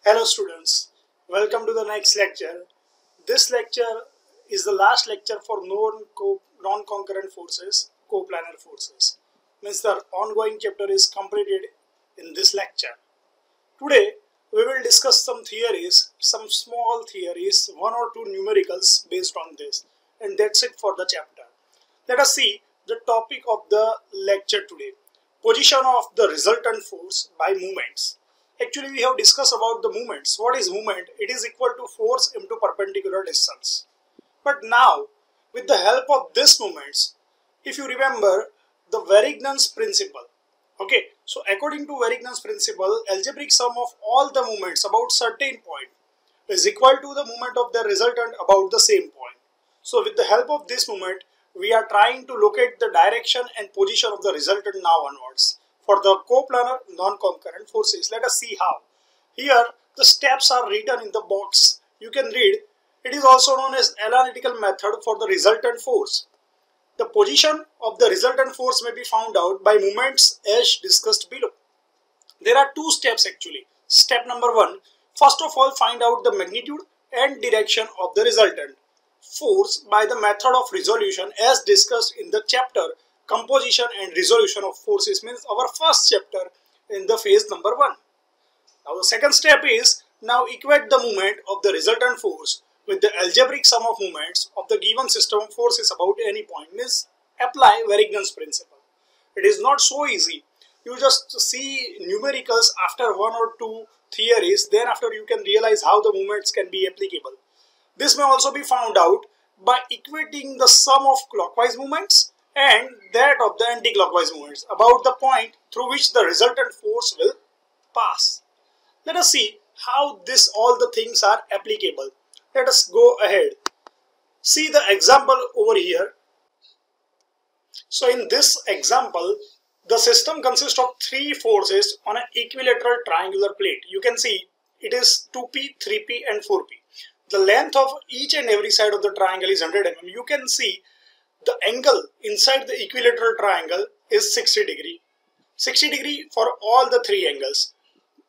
Hello students, welcome to the next lecture. This lecture is the last lecture for non-concurrent forces, co-planar forces. Means the ongoing chapter is completed in this lecture. Today we will discuss some theories, some small theories, one or two numericals based on this, and that's it for the chapter. Let us see the topic of the lecture today. Position of the resultant force by moments. Actually, we have discussed about the moments. What is moment? It is equal to force into perpendicular distance. But now, with the help of this moments, if you remember the Varignon's principle. Okay, so according to Varignon's principle, algebraic sum of all the moments about certain point is equal to the moment of the resultant about the same point. So with the help of this moment, we are trying to locate the direction and position of the resultant now onwards. For the coplanar non-concurrent forces, let us see how. Here the steps are written in the box. You can read. It is also known as analytical method for the resultant force. The position of the resultant force may be found out by moments as discussed below. There are two steps actually. Step number 1. First of all, find out the magnitude and direction of the resultant force by the method of resolution as discussed in the chapter composition and resolution of forces, means our first chapter in the phase number 1. Now the second step is now equate the moment of the resultant force with the algebraic sum of moments of the given system of forces about any point, means apply Varignon's principle. It is not so easy. You just see numericals after one or two theories, then after you can realize how the moments can be applicable. This may also be found out by equating the sum of clockwise moments and that of the anti-clockwise moments about the point through which the resultant force will pass. Let us see how all the things are applicable. Let us go ahead. See the example over here. So in this example, the system consists of three forces on an equilateral triangular plate. You can see it is 2p, 3p and 4p. The length of each and every side of the triangle is 100 mm. You can see the angle inside the equilateral triangle is 60 degree. 60 degree for all the three angles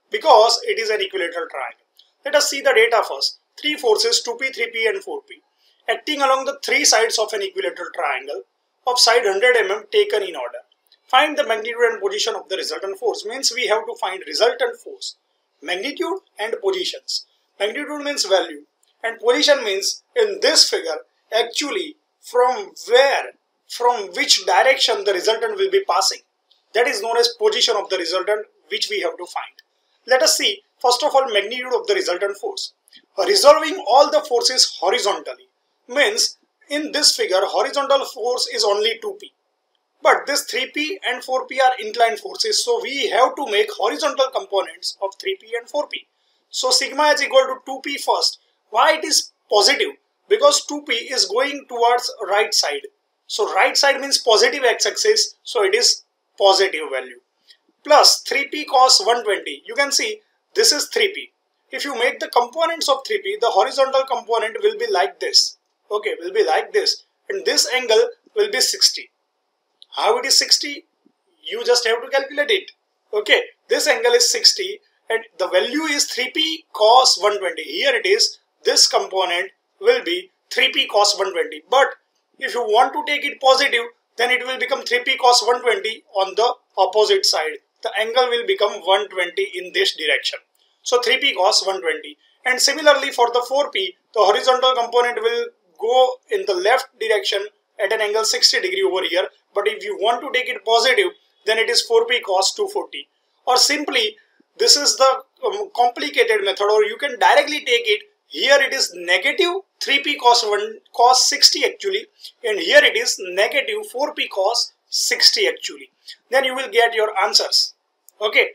because it is an equilateral triangle. Let us see the data first. Three forces 2p, 3p and 4p acting along the three sides of an equilateral triangle of side 100 mm taken in order. Find the magnitude and position of the resultant force. Means we have to find resultant force, magnitude and positions. Magnitude means value and position means in this figure actually from which direction the resultant will be passing. That is known as position of the resultant, which we have to find. Let us see first of all magnitude of the resultant force. Resolving all the forces horizontally means in this figure horizontal force is only 2p. But this 3p and 4p are inclined forces, so we have to make horizontal components of 3p and 4p. So sigma is equal to 2p first. Why it is positive? Because 2p is going towards right side. So right side means positive x-axis, so it is positive value. Plus 3p cos 120. You can see this is 3p. If you make the components of 3p, the horizontal component will be like this. Okay, will be like this. And this angle will be 60. How it is 60? You just have to calculate it. Okay, this angle is 60 and the value is 3p cos 120. Here it is. This component will be 3p cos 120. But if you want to take it positive, then it will become 3p cos 120 on the opposite side. The angle will become 120 in this direction. So 3p cos 120. And similarly for the 4p, the horizontal component will go in the left direction at an angle 60 degree over here. But if you want to take it positive, then it is 4p cos 240. Or simply, this is the complicated method, or you can directly take it. Here it is negative 3p cos 60 actually, and here it is negative 4p cos 60 actually. Then you will get your answers. Okay,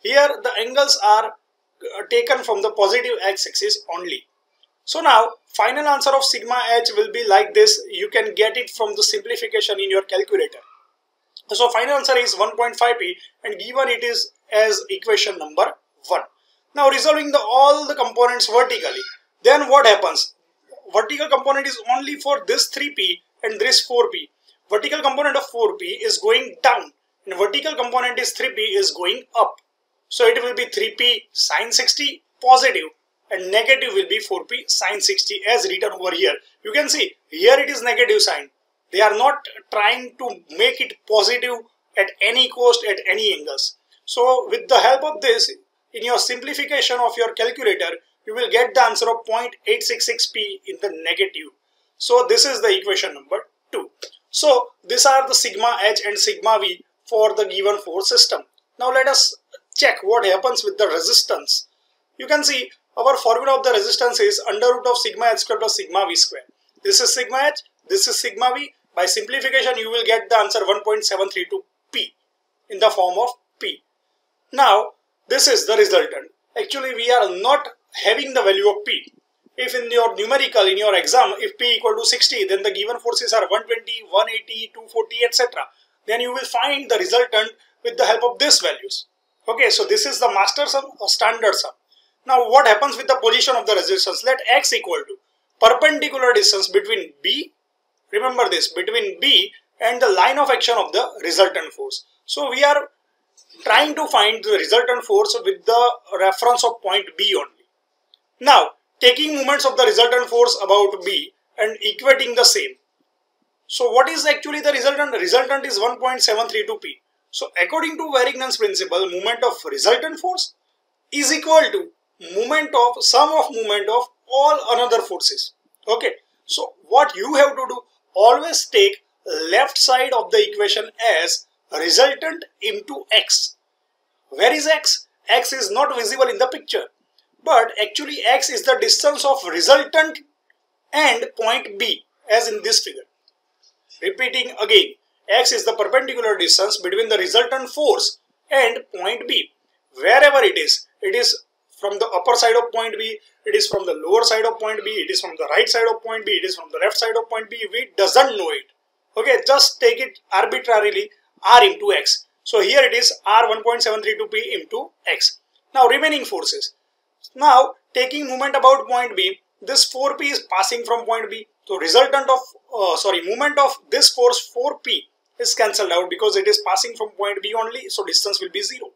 here the angles are taken from the positive x-axis only. So now final answer of sigma h will be like this. You can get it from the simplification in your calculator. So final answer is 1.5p and given it is as equation number 1. Now resolving all the components vertically, then what happens? Vertical component is only for this 3p and this 4p. Vertical component of 4p is going down and vertical component is 3p is going up. So it will be 3p sin 60 positive and negative will be 4p sine 60 as written over here. You can see here it is negative sign. They are not trying to make it positive at any cost, at any angles. So with the help of this, in your simplification of your calculator, you will get the answer of 0.866p in the negative. So this is the equation number 2. So these are the sigma h and sigma v for the given force system. Now let us check what happens with the resistance. You can see our formula of the resistance is under root of sigma h square plus sigma v square. This is sigma h, this is sigma v. By simplification, you will get the answer 1.732p in the form of p. Now, this is the resultant. Actually, we are not having the value of p. If in your numerical, in your exam, if p equal to 60, then the given forces are 120, 180, 240, etc. Then you will find the resultant with the help of these values. Okay, so this is the master sum or standard sum. Now, what happens with the position of the resistance? Let x equal to perpendicular distance between b. Remember this, between B and the line of action of the resultant force. So we are trying to find the resultant force with the reference of point B only. Now, taking moments of the resultant force about B and equating the same. So what is actually the resultant? The resultant is 1.732p. So according to Varignon's principle, moment of resultant force is equal to sum of moment of all another forces. Okay. So what you have to do, always take left side of the equation as resultant into x. Where is x? X is not visible in the picture. But actually x is the distance of resultant and point B as in this figure. Repeating again, x is the perpendicular distance between the resultant force and point B. Wherever it is from the upper side of point B, it is from the lower side of point B, it is from the right side of point B, it is from the left side of point B, we doesn't know it. Okay, just take it arbitrarily r into x. So here it is r 1.732p into x. Now remaining forces. Now taking moment about point B, this 4p is passing from point B. So resultant of, moment of this force 4p is cancelled out because it is passing from point B only. So distance will be 0.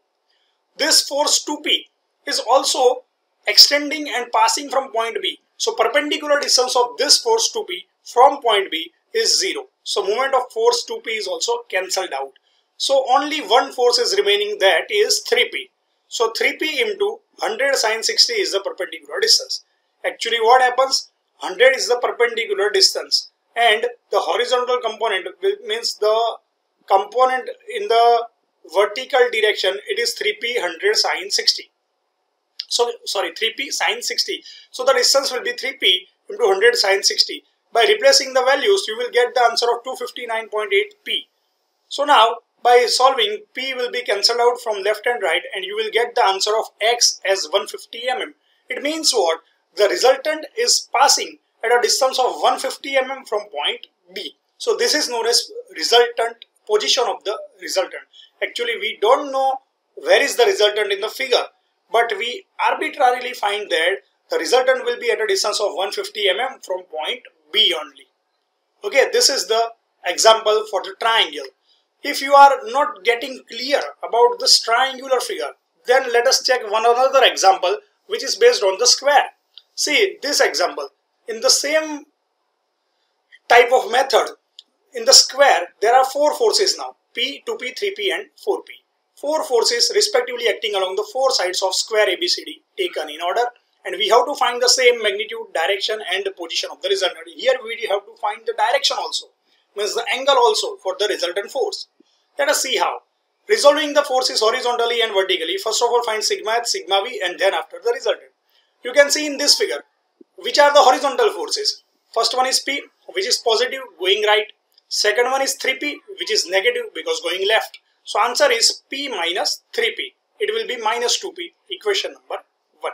This force 2p is also extending and passing from point B. So perpendicular distance of this force 2p from point B is 0. So moment of force 2p is also cancelled out. So only one force is remaining, that is 3p. So 3p into 100 sine 60 is the perpendicular distance. Actually what happens? 100 is the perpendicular distance and the horizontal component means the component in the vertical direction, it is 3p 100 sine 60. So sorry, 3p sine 60. So the distance will be 3p into 100 sine 60. By replacing the values, you will get the answer of 259.8p. So now by solving, p will be cancelled out from left and right and you will get the answer of x as 150 mm. It means what? The resultant is passing at a distance of 150 mm from point B. So this is known as resultant, position of the resultant. Actually we don't know where is the resultant in the figure, but we arbitrarily find that the resultant will be at a distance of 150 mm from point B only. Okay, this is the example for the triangle. If you are not getting clear about this triangular figure, then let us check one another example which is based on the square. See this example. In the same type of method, in the square, there are 4 forces now. P, 2p, 3p and 4p. 4 forces respectively acting along the 4 sides of square ABCD taken in order. And we have to find the same magnitude, direction and the position of the resultant. Here we have to find the direction also. Means the angle also for the resultant force. Let us see how. Resolving the forces horizontally and vertically. First of all find sigma h, sigma v and then after the resultant. You can see in this figure which are the horizontal forces. First one is P, which is positive going right. Second one is 3P, which is negative because going left. So answer is P minus 3P. It will be minus 2P, equation number 1.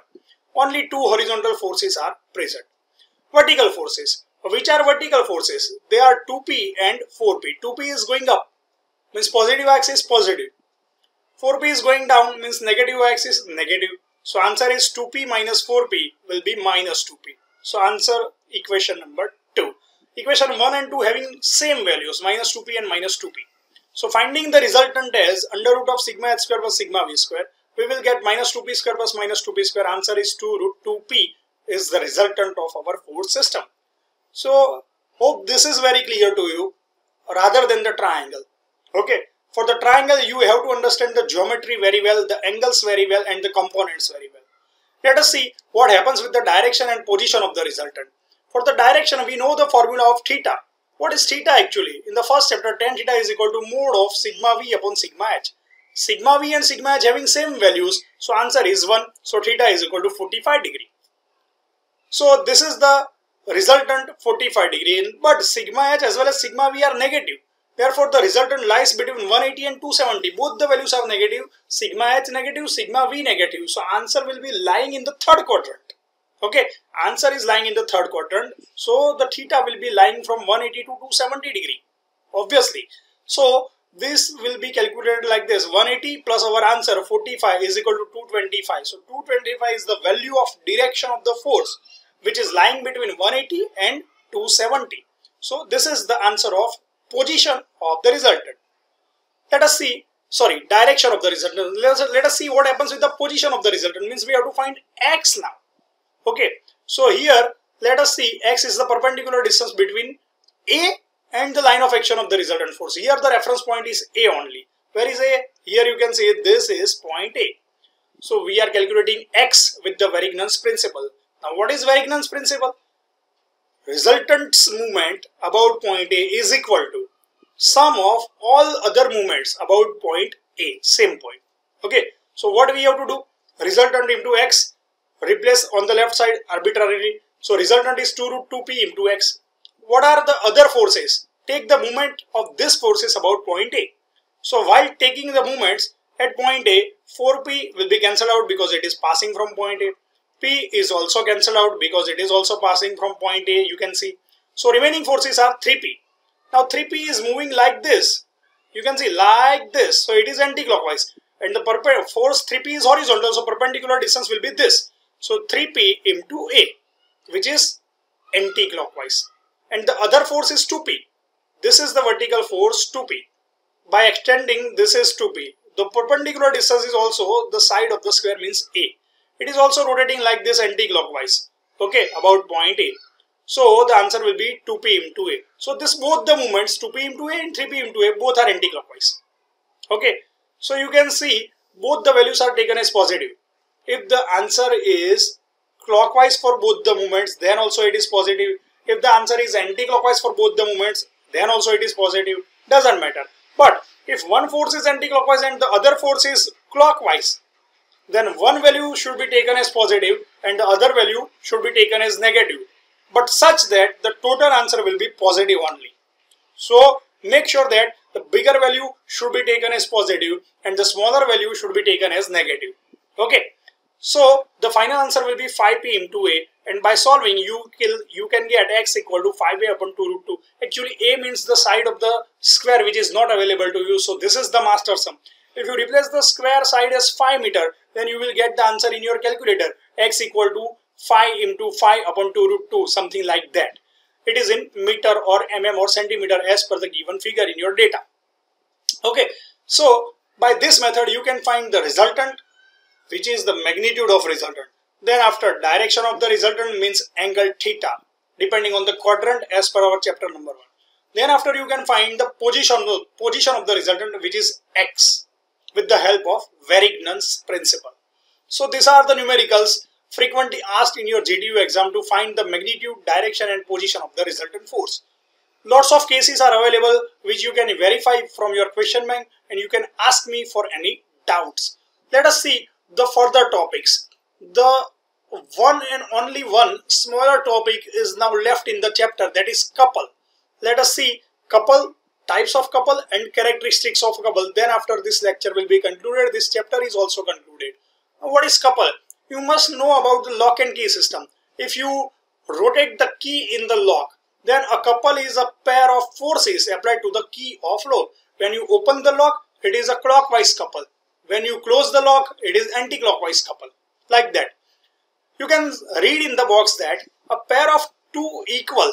Only 2 horizontal forces are present. Vertical forces. Which are vertical forces? They are 2P and 4P. 2P is going up, means positive axis positive. 4P is going down, means negative axis negative. So answer is 2P minus 4P will be minus 2P. So answer equation number 2. Equation 1 and 2 having same values, minus 2P and minus 2P. So finding the resultant as under root of sigma h square plus sigma v square. we will get minus 2p square plus minus 2p square. Answer is 2 root 2p is the resultant of our force system. So hope this is very clear to you rather than the triangle. Okay, for the triangle you have to understand the geometry very well, the angles very well, and the components very well. Let us see what happens with the direction and position of the resultant. For the direction, we know the formula of theta. What is theta actually? In the first chapter, tan theta is equal to mode of sigma v upon sigma h. Sigma v and sigma h having same values, so answer is 1. So theta is equal to 45 degree. So this is the resultant 45 degree, but sigma h as well as sigma v are negative. Therefore, the resultant lies between 180 and 270. Both the values are negative. Sigma h negative, sigma v negative. So answer will be lying in the third quadrant. Okay, answer is lying in the third quadrant. So the theta will be lying from 180 to 270 degree. Obviously. So this will be calculated like this. 180 plus our answer 45 is equal to 225. So 225 is the value of direction of the force, which is lying between 180 and 270. So this is the answer of position of the resultant. Let us see, direction of the resultant. Let us see what happens with the position of the resultant. Means we have to find x now. Okay, so here let us see, x is the perpendicular distance between A and the line of action of the resultant force. Here the reference point is A only. Where is A? Here you can see this is point A. So we are calculating x with the Varignon's principle. Now what is Varignon's principle? Resultant's movement about point A is equal to sum of all other movements about point A, same point. Okay, so what we have to do? Resultant into x, replace on the left side arbitrarily. So resultant is 2 root 2p into x. What are the other forces? Take the moment of this forces about point A. So while taking the moments at point A, 4p will be cancelled out because it is passing from point A. P is also cancelled out because it is also passing from point A, you can see. So remaining forces are 3p. Now 3p is moving like this. You can see like this. So it is anti-clockwise. And the force 3p is horizontal. So perpendicular distance will be this. So 3p into A, which is anti-clockwise. And the other force is 2p. This is the vertical force 2p. By extending, this is 2p. The perpendicular distance is also the side of the square, means A. It is also rotating like this anti-clockwise, okay, about point A. So the answer will be 2p into A. So this both the movements 2p into A and 3p into A both are anti-clockwise. Okay, so you can see both the values are taken as positive. If the answer is clockwise for both the movements, then also it is positive. If the answer is anti-clockwise for both the movements, then also it is positive. Doesn't matter. But if one force is anti-clockwise and the other force is clockwise, then one value should be taken as positive and the other value should be taken as negative, but such that the total answer will be positive only. So make sure that the bigger value should be taken as positive and the smaller value should be taken as negative. Okay, so the final answer will be 5p into A, and by solving you can get x equal to 5a upon 2 root 2. Actually A means the side of the square which is not available to you, so this is the master sum. If you replace the square side as 5 meter, then you will get the answer in your calculator. X equal to 5 into 5 upon 2 root 2, something like that. It is in meter or mm or centimeter as per the given figure in your data. Okay, so by this method you can find the resultant, which is the magnitude of resultant. Then after, direction of the resultant means angle theta, depending on the quadrant as per our chapter number 1. Then after you can find the position of the resultant, which is x, with the help of Varignon's principle. So these are the numericals frequently asked in your GTU exam to find the magnitude, direction and position of the resultant force. Lots of cases are available which you can verify from your question bank, and you can ask me for any doubts. Let us see the further topics. The one and only one smaller topic is now left in the chapter, that is couple. Let us see couple, types of couple and characteristics of couple. Then after this lecture will be concluded, this chapter is also concluded. Now, what is couple? You must know about the lock and key system. If you rotate the key in the lock, then a couple is a pair of forces applied to the key of lock. When you open the lock, it is a clockwise couple. When you close the lock, it is anti-clockwise couple. Like that. You can read in the box that a pair of two equal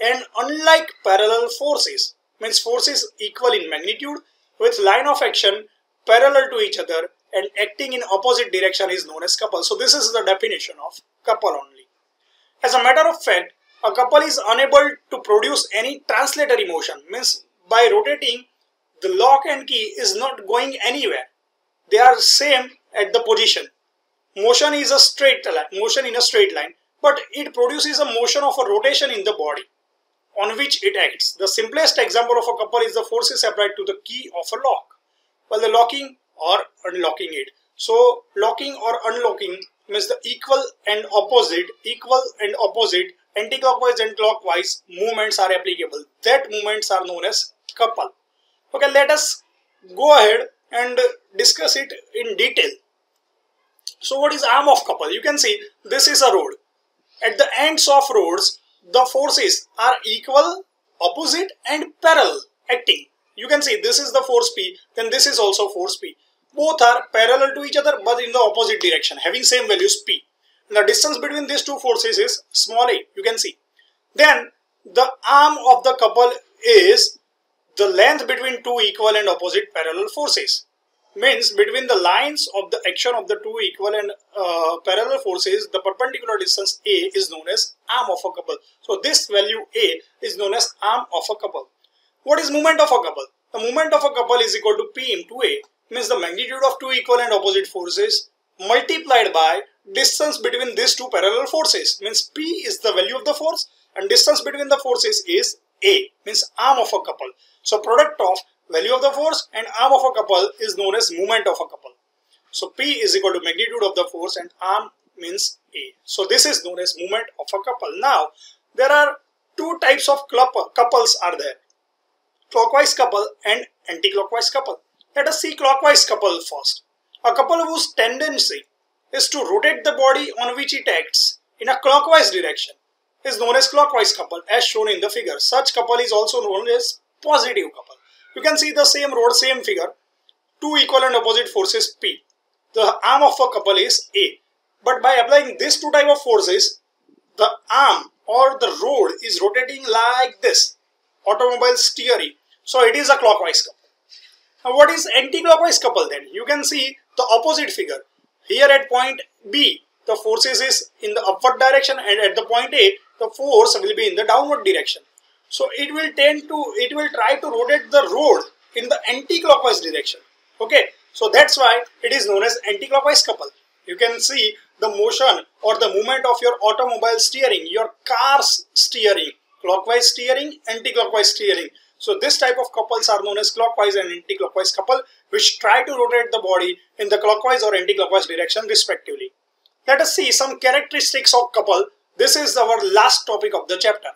and unlike parallel forces, means forces equal in magnitude with line of action parallel to each other, and acting in opposite direction is known as couple. So this is the definition of couple only. As a matter of fact, a couple is unable to produce any translatory motion. Means by rotating, the lock and key is not going anywhere. They are same at the position. Motion is a straight line, motion in a straight line, but it produces a motion of a rotation in the body on which it acts. The simplest example of a couple is the forces applied to the key of a lock while the locking or unlocking it. So locking or unlocking means the equal and opposite, anti-clockwise and clockwise movements are applicable. That movements are known as couple. Okay, let us go ahead and discuss it in detail. So what is arm of couple? You can see this is a rod. At the ends of rods, the forces are equal, opposite and parallel acting. You can see this is the force P, then this is also force P. Both are parallel to each other but in the opposite direction, having same values P. And the distance between these two forces is small a, you can see. Then the arm of the couple is the length between two equal and opposite parallel forces. Means between the lines of the action of the two equal and parallel forces, the perpendicular distance A is known as arm of a couple. So this value A is known as arm of a couple. What is moment of a couple? The moment of a couple is equal to P into A, means the magnitude of two equal and opposite forces multiplied by distance between these two parallel forces. Means P is the value of the force and distance between the forces is A, means arm of a couple. So product of value of the force and arm of a couple is known as moment of a couple. So P is equal to magnitude of the force and arm means A. So this is known as moment of a couple. Now there are two types of couples are there. Clockwise couple and anti-clockwise couple. Let us see clockwise couple first. A couple whose tendency is to rotate the body on which it acts in a clockwise direction is known as clockwise couple as shown in the figure. Such couple is also known as positive couple. You can see the same rod, same figure, two equal and opposite forces P. The arm of a couple is A. But by applying these two type of forces, the arm or the rod is rotating like this, automobile steering. So it is a clockwise couple. Now what is anti-clockwise couple then? You can see the opposite figure. Here at point B, the forces is in the upward direction and at the point A, the force will be in the downward direction. So it will try to rotate the rod in the anti-clockwise direction. Okay, so that's why it is known as anti-clockwise couple. You can see the motion or the movement of your automobile steering, your car's steering, clockwise steering, anti-clockwise steering. So this type of couples are known as clockwise and anti-clockwise couple, which try to rotate the body in the clockwise or anti-clockwise direction respectively. Let us see some characteristics of couple. This is our last topic of the chapter.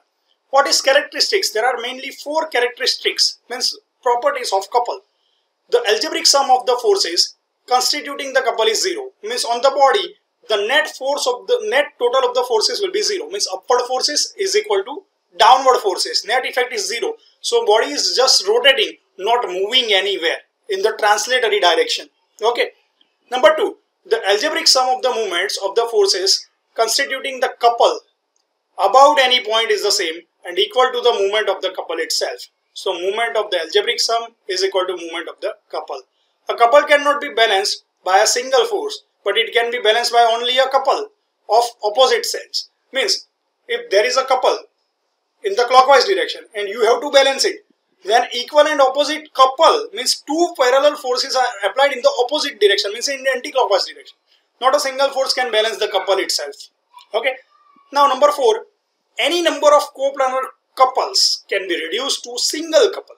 What is characteristics? There are mainly four characteristics, means properties of couple. The algebraic sum of the forces constituting the couple is 0. Means on the body, the net force of the net total of the forces will be 0. Means upward forces is equal to downward forces. Net effect is 0. So body is just rotating, not moving anywhere in the translatory direction. Okay. Number 2, the algebraic sum of the moments of the forces constituting the couple about any point is the same and equal to the moment of the couple itself. So moment of the algebraic sum is equal to moment of the couple. A couple cannot be balanced by a single force, but it can be balanced by only a couple of opposite sets. Means if there is a couple in the clockwise direction and you have to balance it, then equal and opposite couple means two parallel forces are applied in the opposite direction, means in the anti-clockwise direction. Not a single force can balance the couple itself. Okay. Now number 4, any number of coplanar couples can be reduced to single couple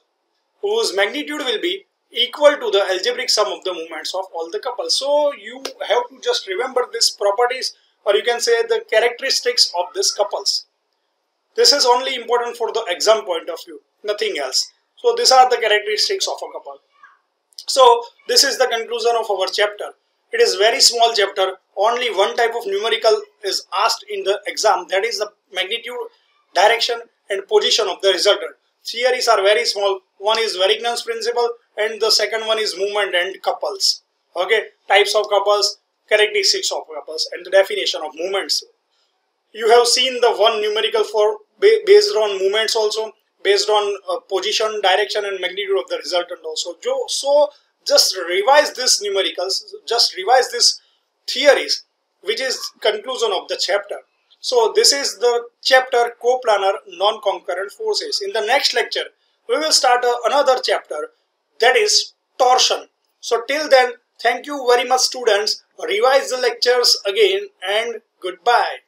whose magnitude will be equal to the algebraic sum of the moments of all the couples. So you have to just remember these properties, or you can say the characteristics of these couples. This is only important for the exam point of view, nothing else. So these are the characteristics of a couple. So this is the conclusion of our chapter. It is very small chapter. Only one type of numerical is asked in the exam, that is the magnitude, direction and position of the resultant. Theories are very small. One is Varignon's principle and the second one is movement and couples. Okay, types of couples, characteristics of couples and the definition of movements. You have seen the one numerical for based on movements also, based on position, direction and magnitude of the resultant also. So just revise this numericals, just revise this theories, which is conclusion of the chapter. So this is the chapter Co-Planar Non-Concurrent Forces. In the next lecture, we will start another chapter, that is torsion. So till then, thank you very much students. Revise the lectures again and goodbye.